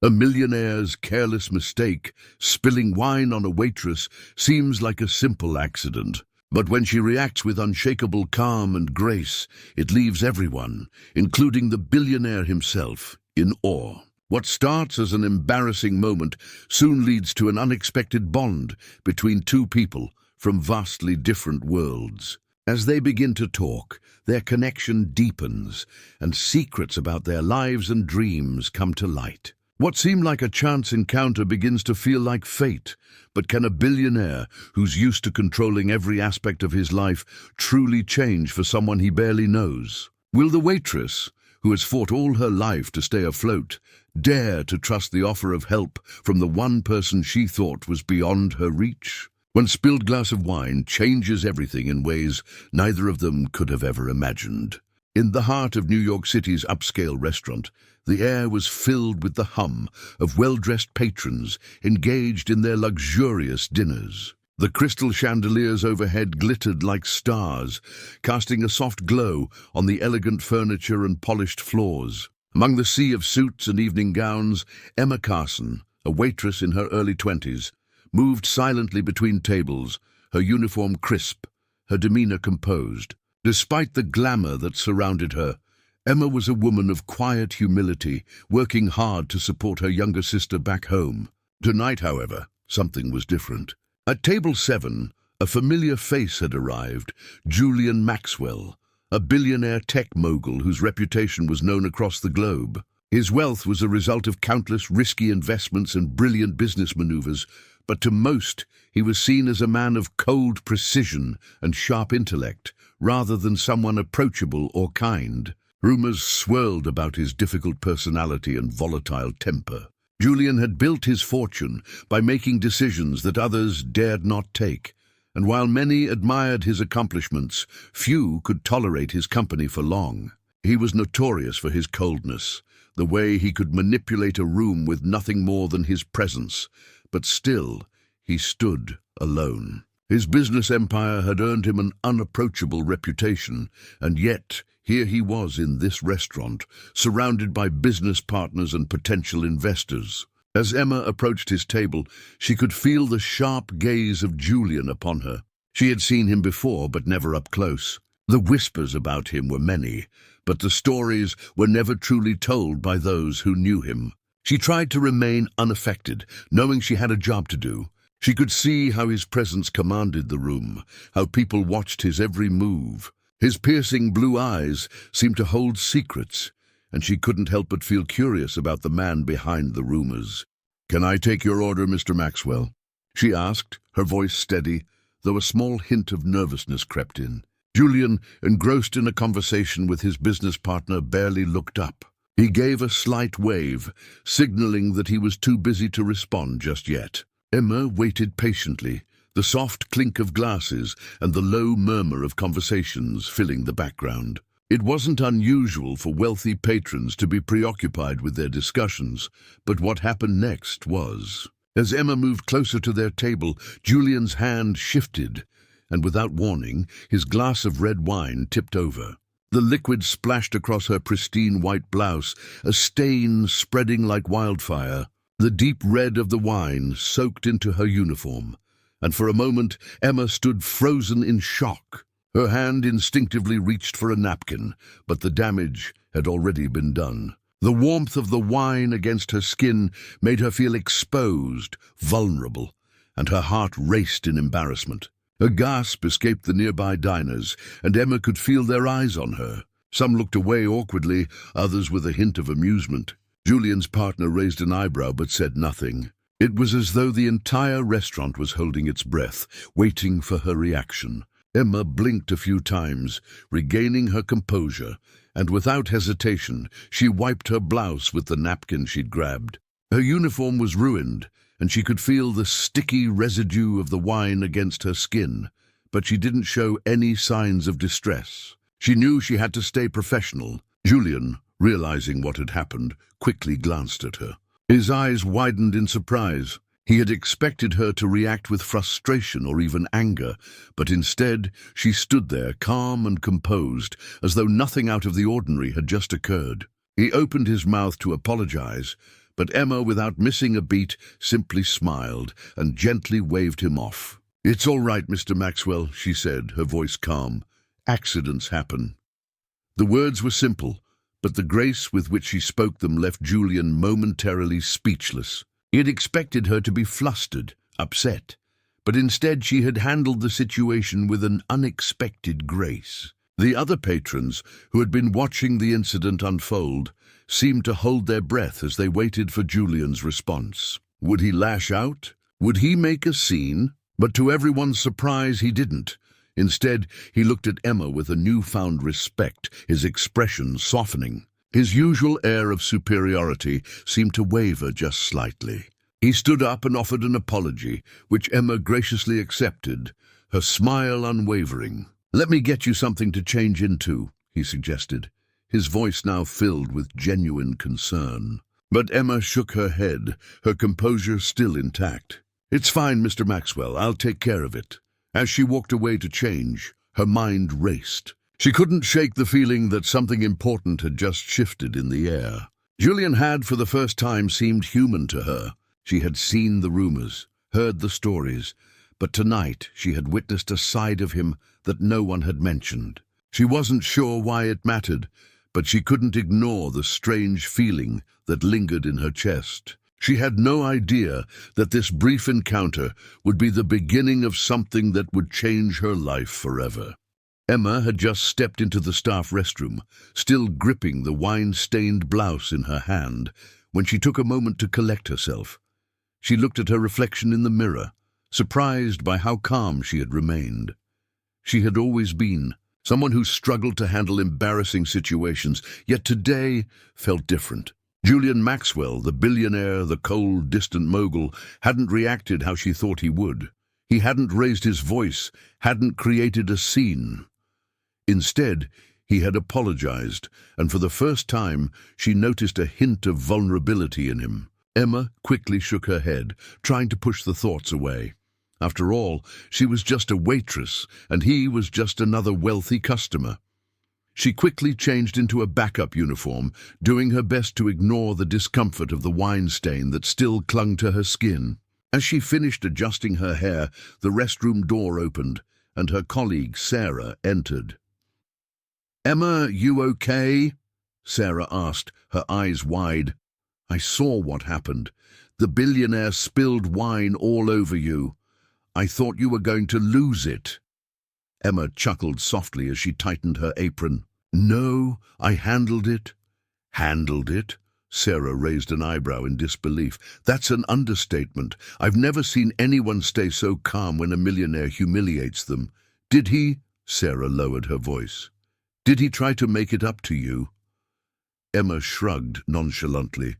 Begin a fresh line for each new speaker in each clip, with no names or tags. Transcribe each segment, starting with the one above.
A millionaire's careless mistake, spilling wine on a waitress, seems like a simple accident. But when she reacts with unshakable calm and grace, it leaves everyone, including the billionaire himself, in awe. What starts as an embarrassing moment soon leads to an unexpected bond between two people from vastly different worlds. As they begin to talk, their connection deepens, and secrets about their lives and dreams come to light. What seemed like a chance encounter begins to feel like fate, but can a billionaire, who's used to controlling every aspect of his life, truly change for someone he barely knows? Will the waitress, who has fought all her life to stay afloat, dare to trust the offer of help from the one person she thought was beyond her reach? One spilled glass of wine changes everything in ways neither of them could have ever imagined. In the heart of New York City's upscale restaurant, the air was filled with the hum of well-dressed patrons engaged in their luxurious dinners. The crystal chandeliers overhead glittered like stars, casting a soft glow on the elegant furniture and polished floors. Among the sea of suits and evening gowns, Emma Carson, a waitress in her early 20s, moved silently between tables, her uniform crisp, her demeanor composed. Despite the glamour that surrounded her, Emma was a woman of quiet humility, working hard to support her younger sister back home. Tonight, however, something was different. At table 7, a familiar face had arrived, Julian Maxwell, a billionaire tech mogul whose reputation was known across the globe. His wealth was a result of countless risky investments and brilliant business maneuvers, but to most, he was seen as a man of cold precision and sharp intellect, rather than someone approachable or kind. Rumors swirled about his difficult personality and volatile temper. Julian had built his fortune by making decisions that others dared not take, and while many admired his accomplishments, few could tolerate his company for long. He was notorious for his coldness, the way he could manipulate a room with nothing more than his presence, but still, he stood alone. His business empire had earned him an unapproachable reputation, and yet here he was in this restaurant, surrounded by business partners and potential investors. As Emma approached his table, she could feel the sharp gaze of Julian upon her. She had seen him before, but never up close. The whispers about him were many, but the stories were never truly told by those who knew him. She tried to remain unaffected, knowing she had a job to do. She could see how his presence commanded the room, how people watched his every move. His piercing blue eyes seemed to hold secrets, and she couldn't help but feel curious about the man behind the rumors. "Can I take your order, Mr. Maxwell?" she asked, her voice steady, though a small hint of nervousness crept in. Julian, engrossed in a conversation with his business partner, barely looked up. He gave a slight wave, signaling that he was too busy to respond just yet. Emma waited patiently, the soft clink of glasses and the low murmur of conversations filling the background. It wasn't unusual for wealthy patrons to be preoccupied with their discussions, but what happened next was. As Emma moved closer to their table, Julian's hand shifted, and without warning, his glass of red wine tipped over. The liquid splashed across her pristine white blouse, a stain spreading like wildfire. The deep red of the wine soaked into her uniform, and for a moment Emma stood frozen in shock. Her hand instinctively reached for a napkin, but the damage had already been done. The warmth of the wine against her skin made her feel exposed, vulnerable, and her heart raced in embarrassment. A gasp escaped the nearby diners, and Emma could feel their eyes on her. Some looked away awkwardly, others with a hint of amusement. Julian's partner raised an eyebrow but said nothing. It was as though the entire restaurant was holding its breath, waiting for her reaction. Emma blinked a few times, regaining her composure, and without hesitation, she wiped her blouse with the napkin she'd grabbed. Her uniform was ruined, and she could feel the sticky residue of the wine against her skin, but she didn't show any signs of distress. She knew she had to stay professional. Julian, realizing what had happened, quickly glanced at her. His eyes widened in surprise. He had expected her to react with frustration or even anger, but instead she stood there calm and composed, as though nothing out of the ordinary had just occurred. He opened his mouth to apologize, But Emma, without missing a beat, simply smiled and gently waved him off. "It's all right, Mr. Maxwell," she said, her voice calm. "Accidents happen." The words were simple, but the grace with which she spoke them left Julian momentarily speechless. He had expected her to be flustered, upset, but instead she had handled the situation with an unexpected grace. The other patrons, who had been watching the incident unfold, seemed to hold their breath as they waited for Julian's response. Would he lash out? Would he make a scene? But to everyone's surprise, he didn't. Instead, he looked at Emma with a newfound respect, his expression softening. His usual air of superiority seemed to waver just slightly. He stood up and offered an apology, which Emma graciously accepted, her smile unwavering. "Let me get you something to change into," he suggested, his voice now filled with genuine concern. But Emma shook her head, her composure still intact. "It's fine, Mr. Maxwell, I'll take care of it." As she walked away to change, her mind raced. She couldn't shake the feeling that something important had just shifted in the air. Julian had, for the first time, seemed human to her. She had seen the rumors, heard the stories, but tonight she had witnessed a side of him that no one had mentioned. She wasn't sure why it mattered, but she couldn't ignore the strange feeling that lingered in her chest. She had no idea that this brief encounter would be the beginning of something that would change her life forever. Emma had just stepped into the staff restroom, still gripping the wine-stained blouse in her hand, when she took a moment to collect herself. She looked at her reflection in the mirror, surprised by how calm she had remained. She had always been someone who struggled to handle embarrassing situations, yet today felt different. Julian Maxwell, the billionaire, the cold, distant mogul, hadn't reacted how she thought he would. He hadn't raised his voice, hadn't created a scene. Instead, he had apologized, and for the first time, she noticed a hint of vulnerability in him. Emma quickly shook her head, trying to push the thoughts away. After all, she was just a waitress, and he was just another wealthy customer. She quickly changed into a backup uniform, doing her best to ignore the discomfort of the wine stain that still clung to her skin. As she finished adjusting her hair, the restroom door opened, and her colleague, Sarah, entered. "Emma, you okay?" Sarah asked, her eyes wide. "I saw what happened. The billionaire spilled wine all over you. I thought you were going to lose it." Emma chuckled softly as she tightened her apron. "No, I handled it." "Handled it?" Sarah raised an eyebrow in disbelief. "That's an understatement. I've never seen anyone stay so calm when a millionaire humiliates them. Did he?" Sarah lowered her voice. "Did he try to make it up to you?" Emma shrugged nonchalantly.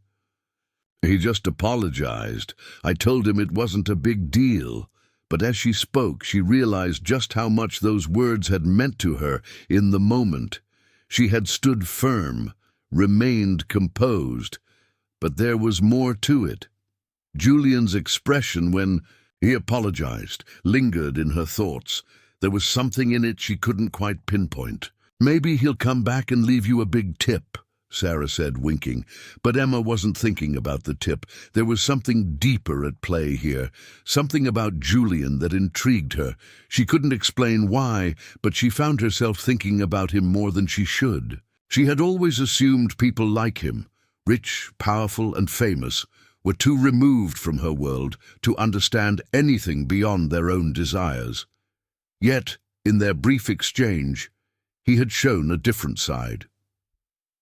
"He just apologized. I told him it wasn't a big deal." But as she spoke, she realized just how much those words had meant to her in the moment. She had stood firm, remained composed, but there was more to it. Julian's expression when he apologized lingered in her thoughts. There was something in it she couldn't quite pinpoint. "Maybe he'll come back and leave you a big tip," Sarah said, winking. But Emma wasn't thinking about the tip. There was something deeper at play here, something about Julian that intrigued her. She couldn't explain why, but she found herself thinking about him more than she should. She had always assumed people like him, rich, powerful, and famous, were too removed from her world to understand anything beyond their own desires. Yet, in their brief exchange, he had shown a different side.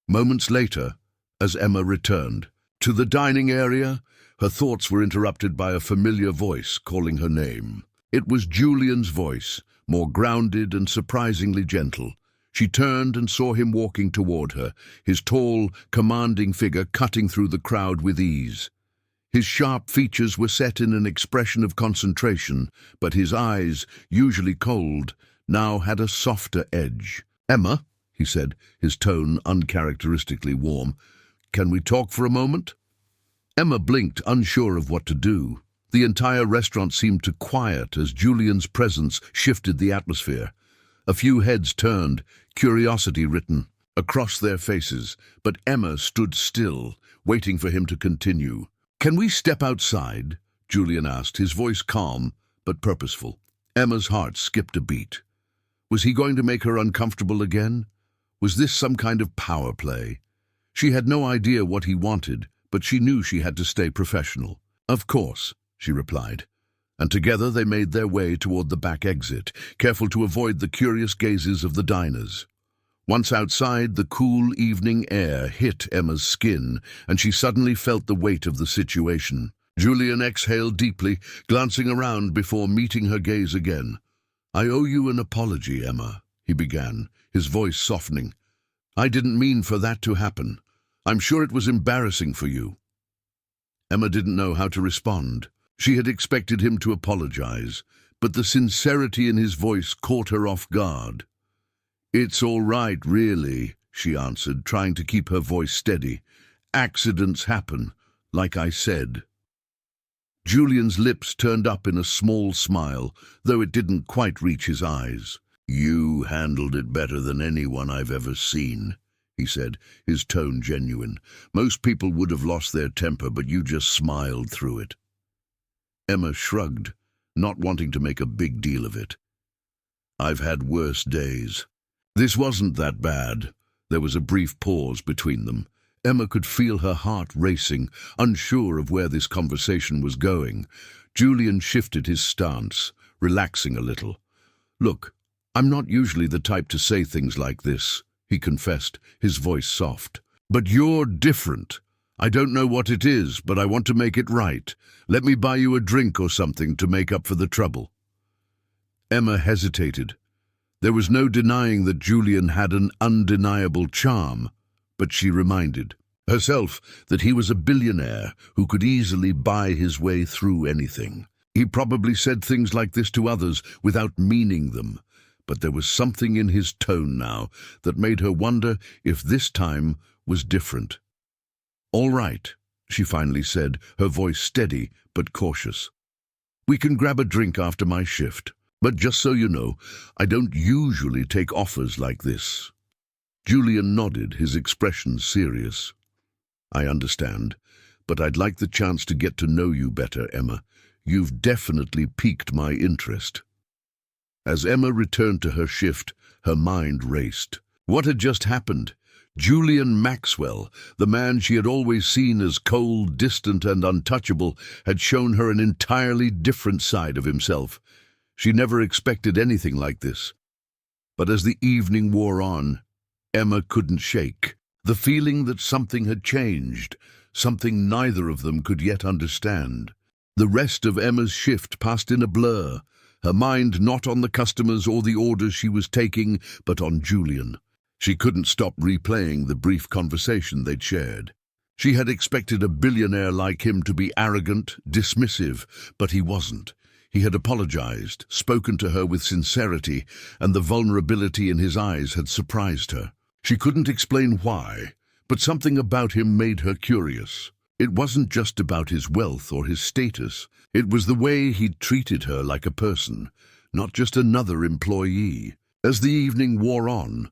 Moments later, as Emma returned to the dining area, her thoughts were interrupted by a familiar voice calling her name. It was Julian's voice, more grounded and surprisingly gentle. She turned and saw him walking toward her, his tall, commanding figure cutting through the crowd with ease. His sharp features were set in an expression of concentration, but his eyes, usually cold, now had a softer edge. "Emma," he said, his tone uncharacteristically warm, "can we talk for a moment?" Emma blinked, unsure of what to do. The entire restaurant seemed to quiet as Julian's presence shifted the atmosphere. A few heads turned, curiosity written. across their faces, but Emma stood still, waiting for him to continue. "Can we step outside?" Julian asked, his voice calm but purposeful. Emma's heart skipped a beat. Was he going to make her uncomfortable again? Was this some kind of power play? She had no idea what he wanted, but she knew she had to stay professional. "Of course," she replied, and together they made their way toward the back exit, careful to avoid the curious gazes of the diners. Once outside, the cool evening air hit Emma's skin, and she suddenly felt the weight of the situation. Julian exhaled deeply, glancing around before meeting her gaze again. "I owe you an apology, Emma," he began, his voice softening. "I didn't mean for that to happen. I'm sure it was embarrassing for you." Emma didn't know how to respond. She had expected him to apologize, but the sincerity in his voice caught her off guard. "It's all right, really," she answered, trying to keep her voice steady. "Accidents happen, like I said." Julian's lips turned up in a small smile, though it didn't quite reach his eyes. "You handled it better than anyone I've ever seen," he said, his tone genuine. "Most people would have lost their temper, but you just smiled through it." Emma shrugged, not wanting to make a big deal of it. "I've had worse days." This wasn't that bad. There was a brief pause between them. Emma could feel her heart racing, unsure of where this conversation was going. Julian shifted his stance, relaxing a little. "Look, I'm not usually the type to say things like this," he confessed, his voice soft. "But you're different. I don't know what it is, but I want to make it right. Let me buy you a drink or something to make up for the trouble." Emma hesitated. There was no denying that Julian had an undeniable charm, but she reminded herself that he was a billionaire who could easily buy his way through anything. He probably said things like this to others without meaning them, but there was something in his tone now that made her wonder if this time was different. "All right," she finally said, her voice steady but cautious. "We can grab a drink after my shift. But just so you know, I don't usually take offers like this." Julian nodded, his expression serious. "I understand, but I'd like the chance to get to know you better, Emma. You've definitely piqued my interest." As Emma returned to her shift, her mind raced. What had just happened? Julian Maxwell, the man she had always seen as cold, distant, and untouchable, had shown her an entirely different side of himself. She never expected anything like this. But as the evening wore on, Emma couldn't shake the feeling that something had changed, something neither of them could yet understand. The rest of Emma's shift passed in a blur, her mind not on the customers or the orders she was taking, but on Julian. She couldn't stop replaying the brief conversation they'd shared. She had expected a billionaire like him to be arrogant, dismissive, but he wasn't. He had apologized, spoken to her with sincerity, and the vulnerability in his eyes had surprised her. She couldn't explain why, but something about him made her curious. It wasn't just about his wealth or his status. It was the way he'd treated her like a person, not just another employee. As the evening wore on,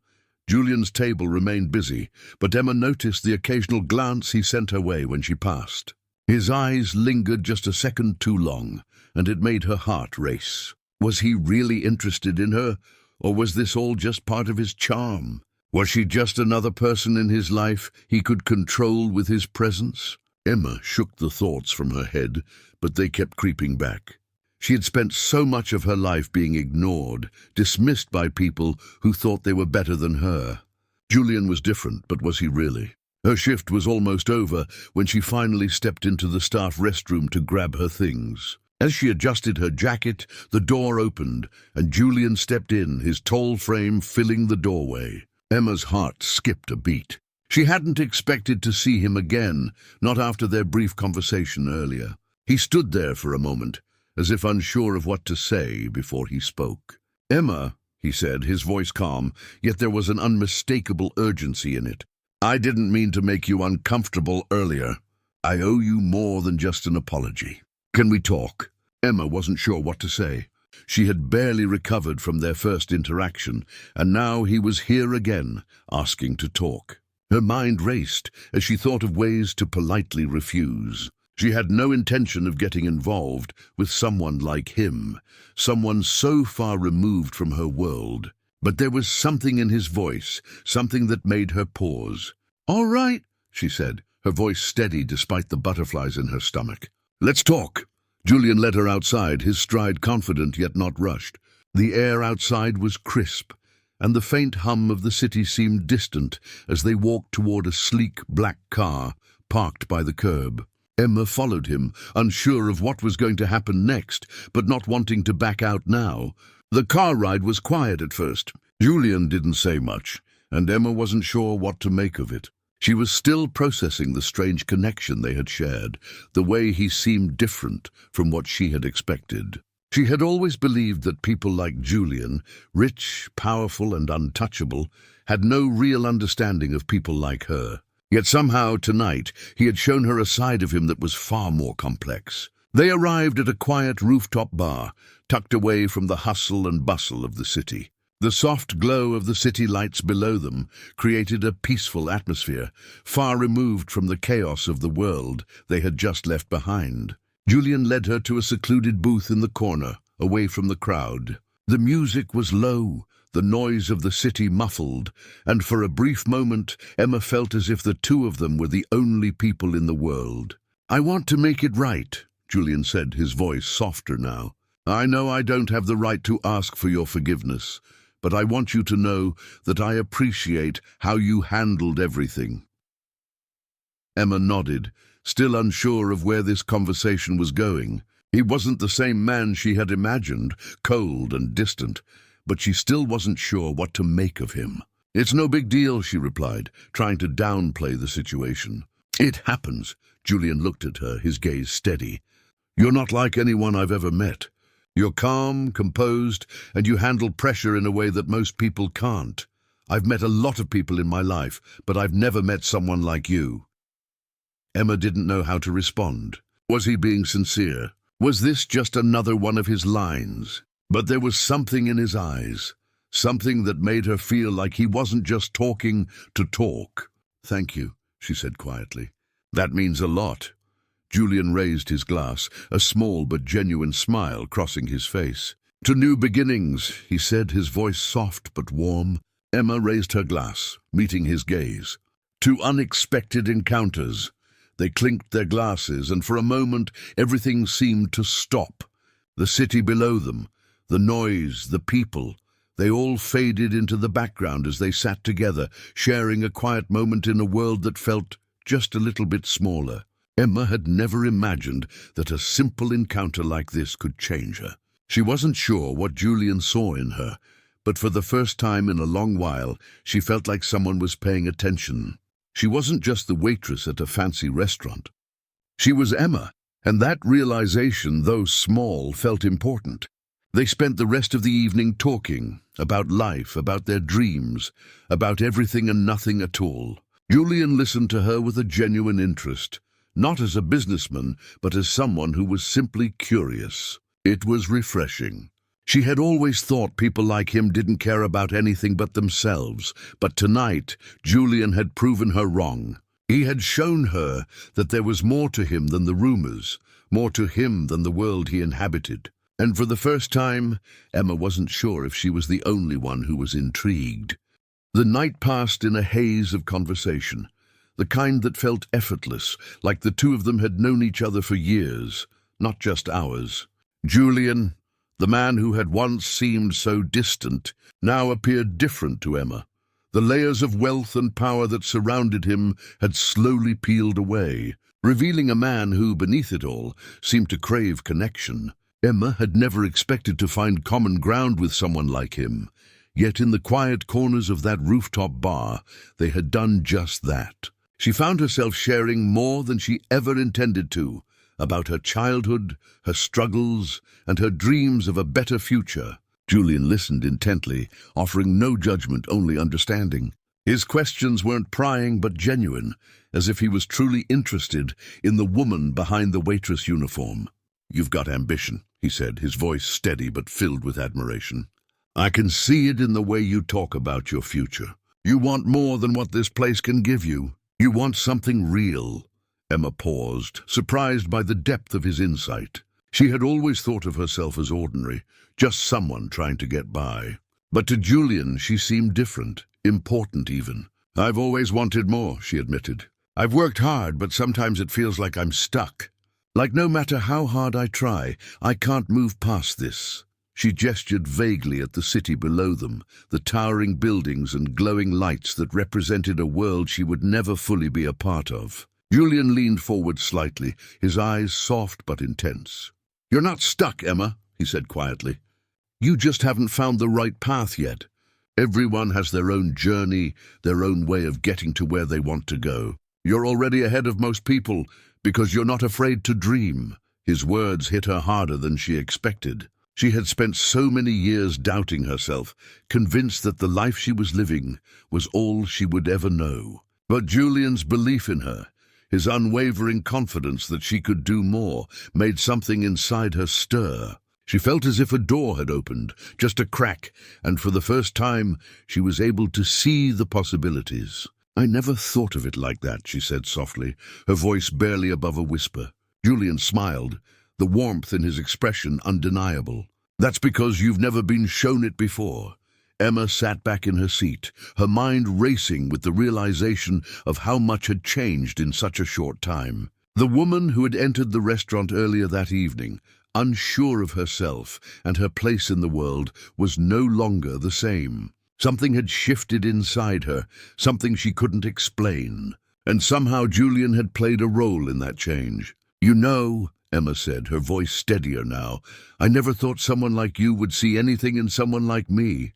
Julian's table remained busy, but Emma noticed the occasional glance he sent her way when she passed. His eyes lingered just a second too long, and it made her heart race. Was he really interested in her, or was this all just part of his charm? Was she just another person in his life he could control with his presence? Emma shook the thoughts from her head, but they kept creeping back. She had spent so much of her life being ignored, dismissed by people who thought they were better than her. Julian was different, but was he really? Her shift was almost over when she finally stepped into the staff restroom to grab her things. As she adjusted her jacket, the door opened, and Julian stepped in, his tall frame filling the doorway. Emma's heart skipped a beat. She hadn't expected to see him again, not after their brief conversation earlier. He stood there for a moment, as if unsure of what to say before he spoke. "Emma," he said, his voice calm, yet there was an unmistakable urgency in it. "I didn't mean to make you uncomfortable earlier. I owe you more than just an apology. Can we talk?" Emma wasn't sure what to say. She had barely recovered from their first interaction, and now he was here again, asking to talk. Her mind raced as she thought of ways to politely refuse. She had no intention of getting involved with someone like him, someone so far removed from her world. But there was something in his voice, something that made her pause. "All right," she said, her voice steady despite the butterflies in her stomach. "Let's talk." Julian led her outside, his stride confident yet not rushed. The air outside was crisp, and the faint hum of the city seemed distant as they walked toward a sleek black car parked by the curb. Emma followed him, unsure of what was going to happen next, but not wanting to back out now. The car ride was quiet at first. Julian didn't say much, and Emma wasn't sure what to make of it. She was still processing the strange connection they had shared, the way he seemed different from what she had expected. She had always believed that people like Julian, rich, powerful, and untouchable, had no real understanding of people like her. Yet somehow, tonight, he had shown her a side of him that was far more complex. They arrived at a quiet rooftop bar, tucked away from the hustle and bustle of the city. The soft glow of the city lights below them created a peaceful atmosphere, far removed from the chaos of the world they had just left behind. Julian led her to a secluded booth in the corner, away from the crowd. The music was low, the noise of the city muffled, and for a brief moment Emma felt as if the two of them were the only people in the world. "I want to make it right," Julian said, his voice softer now. "I know I don't have the right to ask for your forgiveness, but I want you to know that I appreciate how you handled everything." Emma nodded, still unsure of where this conversation was going. He wasn't the same man she had imagined, cold and distant, but she still wasn't sure what to make of him. "It's no big deal," she replied, trying to downplay the situation. "It happens." Julian looked at her, his gaze steady. "You're not like anyone I've ever met. You're calm, composed, and you handle pressure in a way that most people can't. I've met a lot of people in my life, but I've never met someone like you." Emma didn't know how to respond. Was he being sincere? Was this just another one of his lines? But there was something in his eyes, something that made her feel like he wasn't just talking to talk. "Thank you," she said quietly. "That means a lot." Julian raised his glass, a small but genuine smile crossing his face. "To new beginnings," he said, his voice soft but warm. Emma raised her glass, meeting his gaze. "To unexpected encounters." They clinked their glasses, and for a moment everything seemed to stop. The city below them, the noise, the people, they all faded into the background as they sat together, sharing a quiet moment in a world that felt just a little bit smaller. Emma had never imagined that a simple encounter like this could change her. She wasn't sure what Julian saw in her, but for the first time in a long while, she felt like someone was paying attention. She wasn't just the waitress at a fancy restaurant. She was Emma, and that realization, though small, felt important. They spent the rest of the evening talking about life, about their dreams, about everything and nothing at all. Julian listened to her with a genuine interest, not as a businessman, but as someone who was simply curious. It was refreshing. She had always thought people like him didn't care about anything but themselves, but tonight Julian had proven her wrong. He had shown her that there was more to him than the rumors, more to him than the world he inhabited. And for the first time, Emma wasn't sure if she was the only one who was intrigued. The night passed in a haze of conversation, the kind that felt effortless, like the two of them had known each other for years, not just hours. Julian, the man who had once seemed so distant, now appeared different to Emma. The layers of wealth and power that surrounded him had slowly peeled away, revealing a man who, beneath it all, seemed to crave connection. Emma had never expected to find common ground with someone like him, yet in the quiet corners of that rooftop bar, they had done just that. She found herself sharing more than she ever intended to, about her childhood, her struggles, and her dreams of a better future. Julian listened intently, offering no judgment, only understanding. His questions weren't prying but genuine, as if he was truly interested in the woman behind the waitress uniform. "You've got ambition," he said, his voice steady but filled with admiration. "I can see it in the way you talk about your future. You want more than what this place can give you. You want something real." Emma paused, surprised by the depth of his insight. She had always thought of herself as ordinary, just someone trying to get by. But to Julian, she seemed different, important even. "I've always wanted more," she admitted. "I've worked hard, but sometimes it feels like I'm stuck. Like no matter how hard I try, I can't move past this." She gestured vaguely at the city below them, the towering buildings and glowing lights that represented a world she would never fully be a part of. Julian leaned forward slightly, his eyes soft but intense. "You're not stuck, Emma," he said quietly. "You just haven't found the right path yet. Everyone has their own journey, their own way of getting to where they want to go. You're already ahead of most people because you're not afraid to dream." His words hit her harder than she expected. She had spent so many years doubting herself, convinced that the life she was living was all she would ever know. But Julian's belief in her, his unwavering confidence that she could do more, made something inside her stir. She felt as if a door had opened, just a crack, and for the first time she was able to see the possibilities. "I never thought of it like that," she said softly, her voice barely above a whisper. Julian smiled, the warmth in his expression undeniable. "That's because you've never been shown it before." Emma sat back in her seat, her mind racing with the realization of how much had changed in such a short time. The woman who had entered the restaurant earlier that evening, unsure of herself and her place in the world, was no longer the same. Something had shifted inside her, something she couldn't explain. And somehow Julian had played a role in that change. "You know," Emma said, her voice steadier now, "I never thought someone like you would see anything in someone like me."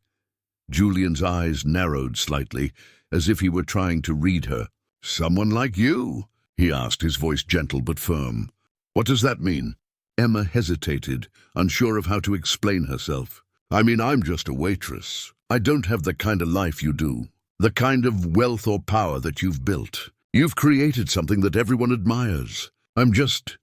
Julian's eyes narrowed slightly, as if he were trying to read her. "Someone like you?" he asked, his voice gentle but firm. "What does that mean?" Emma hesitated, unsure of how to explain herself. "I mean, I'm just a waitress. I don't have the kind of life you do, the kind of wealth or power that you've built. You've created something that everyone admires. I'm just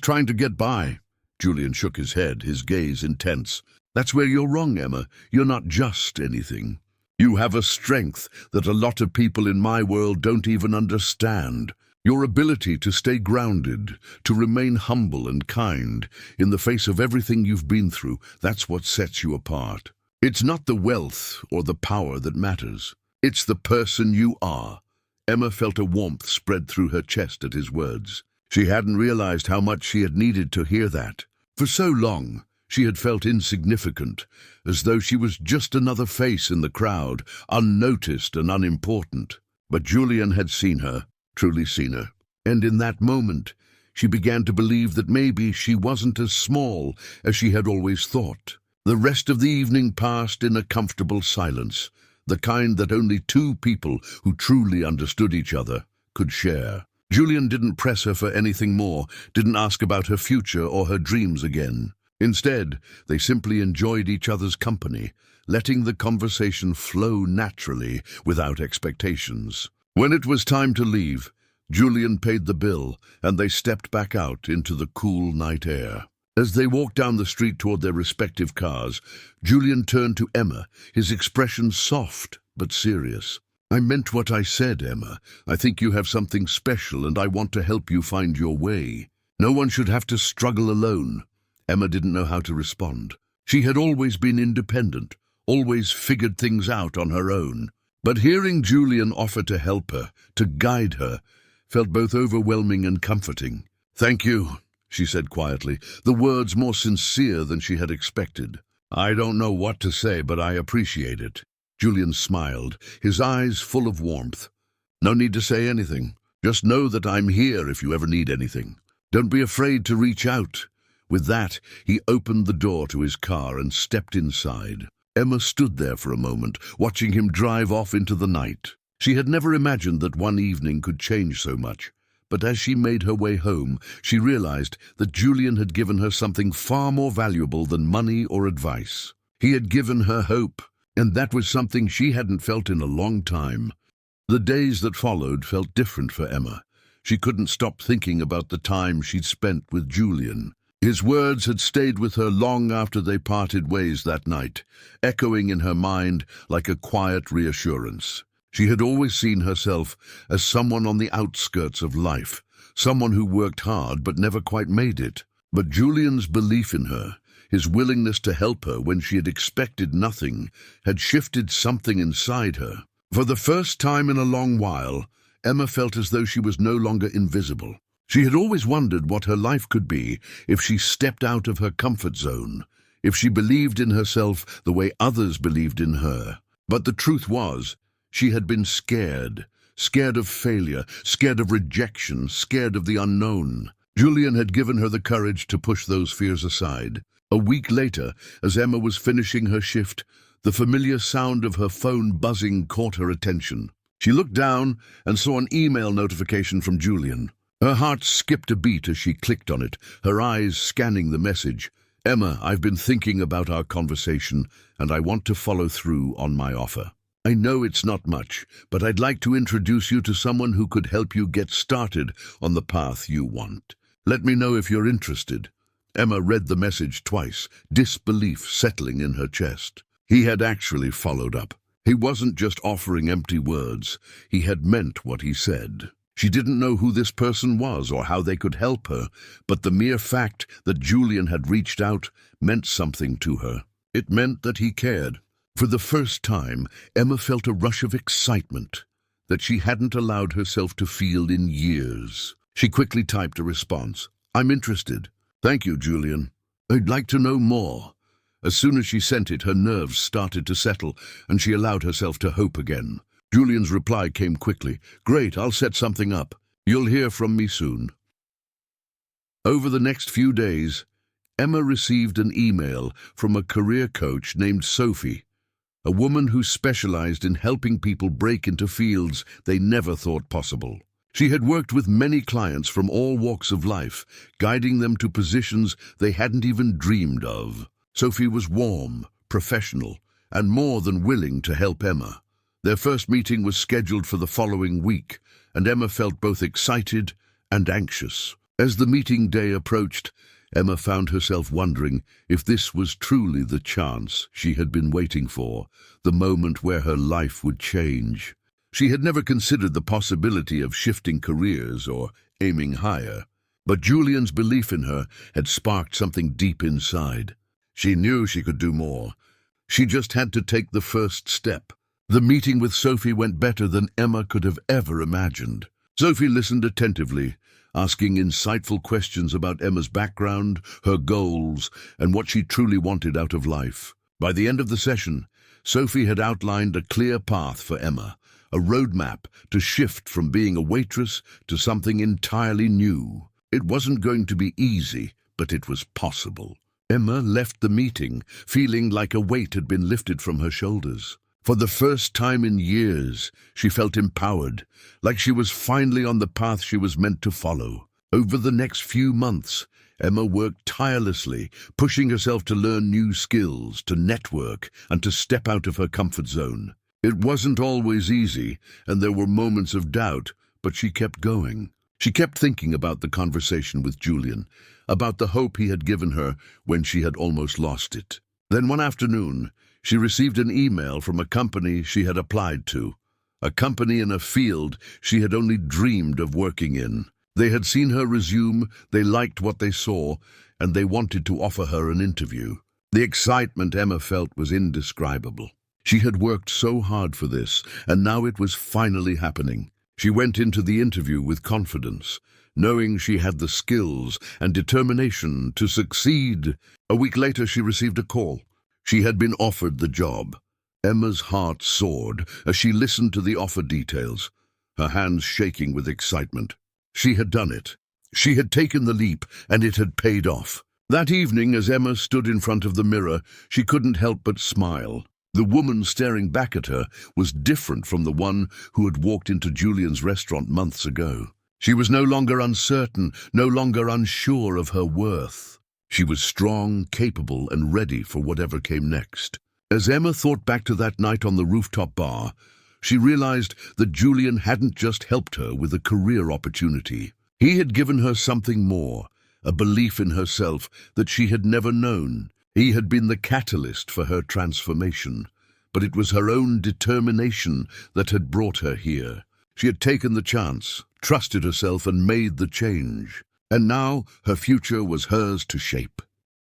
trying to get by." Julian shook his head, his gaze intense. "That's where you're wrong, Emma. You're not just anything. You have a strength that a lot of people in my world don't even understand. Your ability to stay grounded, to remain humble and kind in the face of everything you've been through, that's what sets you apart. It's not the wealth or the power that matters. It's the person you are." Emma felt a warmth spread through her chest at his words. She hadn't realized how much she had needed to hear that. For so long, she had felt insignificant, as though she was just another face in the crowd, unnoticed and unimportant. But Julian had seen her, truly seen her, and in that moment, she began to believe that maybe she wasn't as small as she had always thought. The rest of the evening passed in a comfortable silence, the kind that only two people who truly understood each other could share. Julian didn't press her for anything more, didn't ask about her future or her dreams again. Instead, they simply enjoyed each other's company, letting the conversation flow naturally without expectations. When it was time to leave, Julian paid the bill, and they stepped back out into the cool night air. As they walked down the street toward their respective cars, Julian turned to Emma, his expression soft but serious. "I meant what I said, Emma. I think you have something special, and I want to help you find your way. No one should have to struggle alone." Emma didn't know how to respond. She had always been independent, always figured things out on her own. But hearing Julian offer to help her, to guide her, felt both overwhelming and comforting. "Thank you," she said quietly, the words more sincere than she had expected. "I don't know what to say, but I appreciate it." Julian smiled, his eyes full of warmth. "No need to say anything. Just know that I'm here if you ever need anything. Don't be afraid to reach out." With that, he opened the door to his car and stepped inside. Emma stood there for a moment, watching him drive off into the night. She had never imagined that one evening could change so much. But as she made her way home, she realized that Julian had given her something far more valuable than money or advice. He had given her hope, and that was something she hadn't felt in a long time. The days that followed felt different for Emma. She couldn't stop thinking about the time she'd spent with Julian. His words had stayed with her long after they parted ways that night, echoing in her mind like a quiet reassurance. She had always seen herself as someone on the outskirts of life, someone who worked hard but never quite made it. But Julian's belief in her, his willingness to help her when she had expected nothing, had shifted something inside her. For the first time in a long while, Emma felt as though she was no longer invisible. She had always wondered what her life could be if she stepped out of her comfort zone, if she believed in herself the way others believed in her. But the truth was, she had been scared of failure, scared of rejection, scared of the unknown. Julian had given her the courage to push those fears aside. A week later, as Emma was finishing her shift, the familiar sound of her phone buzzing caught her attention. She looked down and saw an email notification from Julian. Her heart skipped a beat as she clicked on it, her eyes scanning the message. "Emma, I've been thinking about our conversation, and I want to follow through on my offer. I know it's not much, but I'd like to introduce you to someone who could help you get started on the path you want. Let me know if you're interested." Emma read the message twice, disbelief settling in her chest. He had actually followed up. He wasn't just offering empty words. He had meant what he said. She didn't know who this person was or how they could help her, but the mere fact that Julian had reached out meant something to her. It meant that he cared. For the first time, Emma felt a rush of excitement that she hadn't allowed herself to feel in years. She quickly typed a response. "I'm interested. Thank you, Julian. I'd like to know more." As soon as she sent it, her nerves started to settle, and she allowed herself to hope again. Julian's reply came quickly. "Great, I'll set something up. You'll hear from me soon." Over the next few days, Emma received an email from a career coach named Sophie, a woman who specialized in helping people break into fields they never thought possible. She had worked with many clients from all walks of life, guiding them to positions they hadn't even dreamed of. Sophie was warm, professional, and more than willing to help Emma. Their first meeting was scheduled for the following week, and Emma felt both excited and anxious. As the meeting day approached, Emma found herself wondering if this was truly the chance she had been waiting for, the moment where her life would change. She had never considered the possibility of shifting careers or aiming higher, but Julian's belief in her had sparked something deep inside. She knew she could do more. She just had to take the first step. The meeting with Sophie went better than Emma could have ever imagined. Sophie listened attentively, asking insightful questions about Emma's background, her goals, and what she truly wanted out of life. By the end of the session, Sophie had outlined a clear path for Emma, a roadmap to shift from being a waitress to something entirely new. It wasn't going to be easy, but it was possible. Emma left the meeting feeling like a weight had been lifted from her shoulders. For the first time in years, she felt empowered, like she was finally on the path she was meant to follow. Over the next few months, Emma worked tirelessly, pushing herself to learn new skills, to network, and to step out of her comfort zone. It wasn't always easy, and there were moments of doubt, but she kept going. She kept thinking about the conversation with Julian, about the hope he had given her when she had almost lost it. Then one afternoon, she received an email from a company she had applied to, a company in a field she had only dreamed of working in. They had seen her resume, they liked what they saw, and they wanted to offer her an interview. The excitement Emma felt was indescribable. She had worked so hard for this, and now it was finally happening. She went into the interview with confidence, knowing she had the skills and determination to succeed. A week later, she received a call. She had been offered the job. Emma's heart soared as she listened to the offer details, her hands shaking with excitement. She had done it. She had taken the leap, and it had paid off. That evening, as Emma stood in front of the mirror, she couldn't help but smile. The woman staring back at her was different from the one who had walked into Julian's restaurant months ago. She was no longer uncertain, no longer unsure of her worth. She was strong, capable, and ready for whatever came next. As Emma thought back to that night on the rooftop bar, she realized that Julian hadn't just helped her with a career opportunity. He had given her something more, a belief in herself that she had never known. He had been the catalyst for her transformation, but it was her own determination that had brought her here. She had taken the chance, trusted herself and made the change. And now her future was hers to shape.